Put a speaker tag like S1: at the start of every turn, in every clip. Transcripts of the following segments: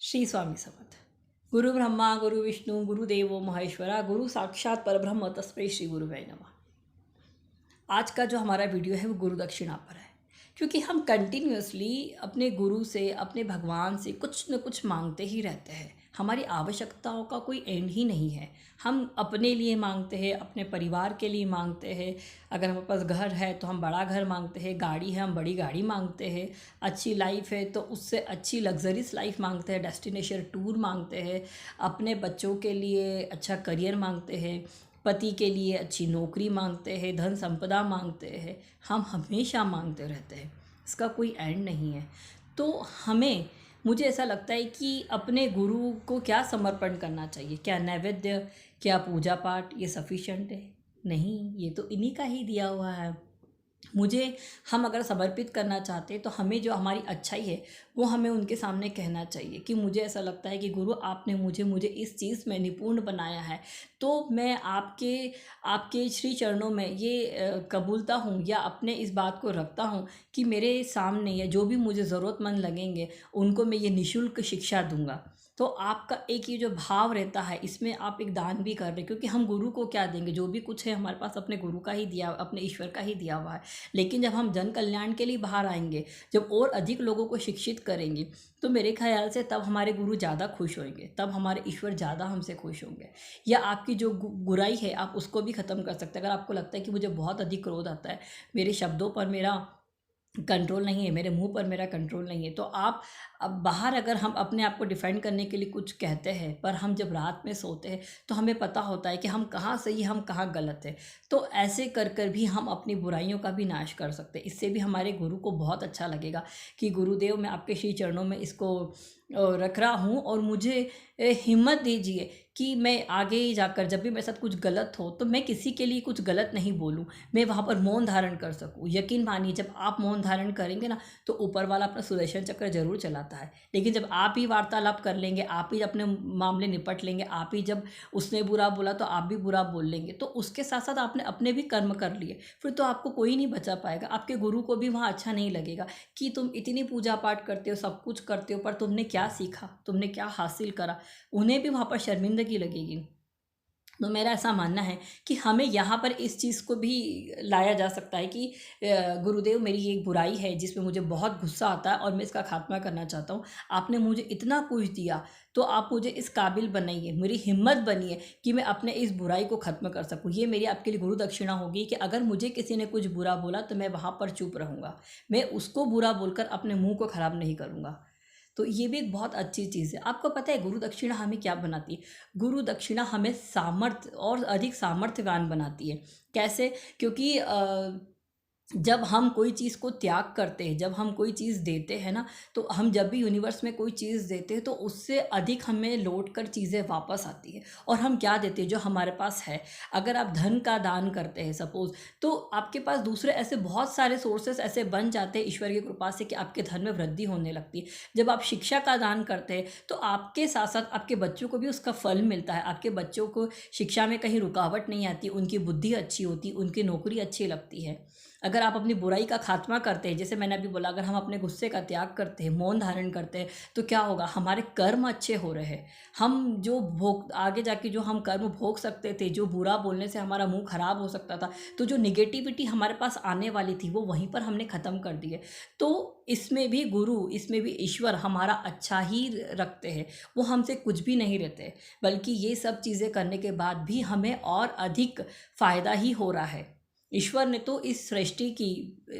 S1: श्री स्वामी समर्थ। गुरु ब्रह्मा गुरु विष्णु गुरुदेवो महेश्वरा गुरु साक्षात परब्रह्म तस्मै श्री गुरुवे नमः। आज का जो हमारा वीडियो है वो गुरु दक्षिणा पर है, क्योंकि हम कंटिन्यूअसली अपने गुरु से, अपने भगवान से कुछ न कुछ मांगते ही रहते हैं। हमारी आवश्यकताओं का कोई एंड ही नहीं है। हम अपने लिए मांगते हैं, अपने परिवार के लिए मांगते हैं। अगर हमारे पास घर है तो हम बड़ा घर मांगते हैं, गाड़ी है हम बड़ी गाड़ी मांगते हैं, अच्छी लाइफ है तो उससे अच्छी लग्जरीज लाइफ मांगते हैं, डेस्टिनेशन टूर मांगते हैं, अपने बच्चों के लिए अच्छा करियर मांगते हैं, पति के लिए अच्छी नौकरी मांगते हैं, धन संपदा मांगते हैं। हम हमेशा मांगते रहते हैं, इसका कोई एंड नहीं है। तो मुझे ऐसा लगता है कि अपने गुरु को क्या समर्पण करना चाहिए। क्या नैवेद्य, क्या पूजा पाठ ये सफिशेंट है? नहीं, ये तो इन्हीं का ही दिया हुआ है। हम अगर समर्पित करना चाहते हैं तो हमें जो हमारी अच्छाई है वो हमें उनके सामने कहना चाहिए कि मुझे ऐसा लगता है कि गुरु आपने मुझे इस चीज़ में निपुण बनाया है, तो मैं आपके आपके श्री चरणों में ये कबूलता हूँ या अपने इस बात को रखता हूँ कि मेरे सामने या जो भी मुझे ज़रूरतमंद लगेंगे उनको मैं ये निःशुल्क शिक्षा दूंगा। तो आपका एक ये जो भाव रहता है, इसमें आप एक दान भी कर रहे हैं, क्योंकि हम गुरु को क्या देंगे? जो भी कुछ है हमारे पास अपने गुरु का ही दिया, अपने ईश्वर का ही दिया हुआ है। लेकिन जब हम जन कल्याण के लिए बाहर आएंगे, जब और अधिक लोगों को शिक्षित करेंगे, तो मेरे ख्याल से तब हमारे गुरु ज़्यादा खुश होंगे, तब हमारे ईश्वर ज़्यादा हमसे खुश होंगे। या आपकी जो बुराई है आप उसको भी ख़त्म कर सकते हैं। अगर आपको लगता है कि मुझे बहुत अधिक क्रोध आता है, मेरे शब्दों पर मेरा कंट्रोल नहीं है, मेरे मुंह पर मेरा कंट्रोल नहीं है, तो आप अब बाहर अगर हम अपने आप को डिफेंड करने के लिए कुछ कहते हैं, पर हम जब रात में सोते हैं तो हमें पता होता है कि हम कहाँ सही, हम कहाँ गलत है। तो ऐसे कर कर भी हम अपनी बुराइयों का भी नाश कर सकते हैं। इससे भी हमारे गुरु को बहुत अच्छा लगेगा कि गुरुदेव मैं आपके श्री चरणों में इसको रख रहा हूँ, और मुझे हिम्मत दीजिए कि मैं आगे जाकर जब भी मेरे साथ कुछ गलत हो तो मैं किसी के लिए कुछ गलत नहीं बोलूँ, मैं वहाँ पर मौन धारण कर सकूँ। यकीन मानिए, जब आप मौन धारण करेंगे ना तो ऊपर वाला अपना सुदर्शन चक्र जरूर चलाता है, लेकिन जब आप ही वार्तालाप कर लेंगे, आप ही अपने मामले निपट लेंगे, आप ही जब उसने बुरा बोला तो आप भी बुरा बोल लेंगे, तो उसके साथ साथ आपने अपने भी कर्म कर लिए, फिर तो आपको कोई नहीं बचा पाएगा। आपके गुरु को भी वहाँ अच्छा नहीं लगेगा कि तुम इतनी पूजा पाठ करते हो, सब कुछ करते हो, पर तुमने क्या सीखा, तुमने क्या हासिल करा, उन्हें भी वहाँ पर शर्मिंदगी लगेगी। तो मेरा ऐसा मानना है कि हमें यहाँ पर इस चीज़ को भी लाया जा सकता है कि गुरुदेव मेरी ये एक बुराई है जिसमें मुझे बहुत गुस्सा आता है और मैं इसका खात्मा करना चाहता हूँ। आपने मुझे इतना कुछ दिया तो आप मुझे इस काबिल बनाइए, मेरी हिम्मत बनिए कि मैं अपने इस बुराई को ख़त्म कर सकूँ। ये मेरी आपके लिए गुरु दक्षिणा होगी कि अगर मुझे किसी ने कुछ बुरा बोला तो मैं वहाँ पर चुप रहूँगा, मैं उसको बुरा बोलकर अपने मुँह को ख़राब नहीं करूँगा। तो ये भी एक बहुत अच्छी चीज़ है। आपको पता है गुरु दक्षिणा हमें क्या बनाती है? गुरु दक्षिणा हमें सामर्थ्य और अधिक सामर्थ्यवान बनाती है। कैसे? क्योंकि जब हम कोई चीज़ को त्याग करते हैं, जब हम कोई चीज़ देते हैं ना, तो हम जब भी यूनिवर्स में कोई चीज़ देते हैं तो उससे अधिक हमें लौट कर चीज़ें वापस आती है। और हम क्या देते हैं? जो हमारे पास है। अगर आप धन का दान करते हैं सपोज़, तो आपके पास दूसरे ऐसे बहुत सारे सोर्सेस ऐसे बन जाते हैं ईश्वर की कृपा से कि आपके धन में वृद्धि होने लगती है। जब आप शिक्षा का दान करते हैं तो आपके साथ साथ आपके बच्चों को भी उसका फल मिलता है। आपके बच्चों को शिक्षा में कहीं रुकावट नहीं आती, उनकी बुद्धि अच्छी होती, उनकी नौकरी अच्छी लगती है। अगर आप अपनी बुराई का खात्मा करते हैं, जैसे मैंने अभी बोला, अगर हम अपने गुस्से का त्याग करते हैं, मौन धारण करते हैं, तो क्या होगा? हमारे कर्म अच्छे हो रहे हैं। हम जो आगे जाके जो हम कर्म भोग सकते थे, जो बुरा बोलने से हमारा मुंह खराब हो सकता था, तो जो निगेटिविटी हमारे पास आने वाली थी वो वहीं पर हमने ख़त्म कर दी है। तो इसमें भी गुरु, इसमें भी ईश्वर हमारा अच्छा ही रखते हैं, वो हमसे कुछ भी नहीं रहते, बल्कि ये सब चीज़ें करने के बाद भी हमें और अधिक फ़ायदा ही हो रहा है। ईश्वर ने तो इस सृष्टि की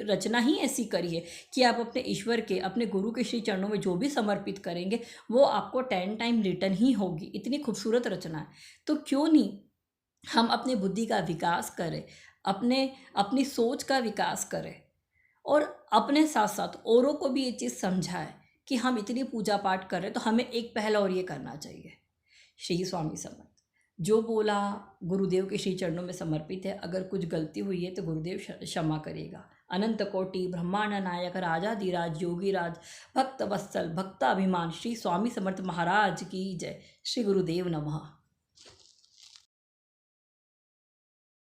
S1: रचना ही ऐसी करी है कि आप अपने ईश्वर के, अपने गुरु के श्री चरणों में जो भी समर्पित करेंगे वो आपको 10 टाइम रिटर्न ही होगी। इतनी खूबसूरत रचना है। तो क्यों नहीं हम अपनी बुद्धि का विकास करें, अपनी सोच का विकास करें, और अपने साथ साथ औरों को भी ये चीज़ समझाएं कि हम इतनी पूजा पाठ कर रहे हैं तो हमें एक पहल और ये करना चाहिए। श्री स्वामी समर्थ। जो बोला गुरुदेव के श्री चरणों में समर्पित है। अगर कुछ गलती हुई है तो गुरुदेव क्षमा करेगा। अनंत कोटि ब्रह्मांड नायक राजाधिराज योगीराज भक्त वत्सल भक्ताभिमान श्री स्वामी समर्थ महाराज की जय। श्री गुरुदेव नमः।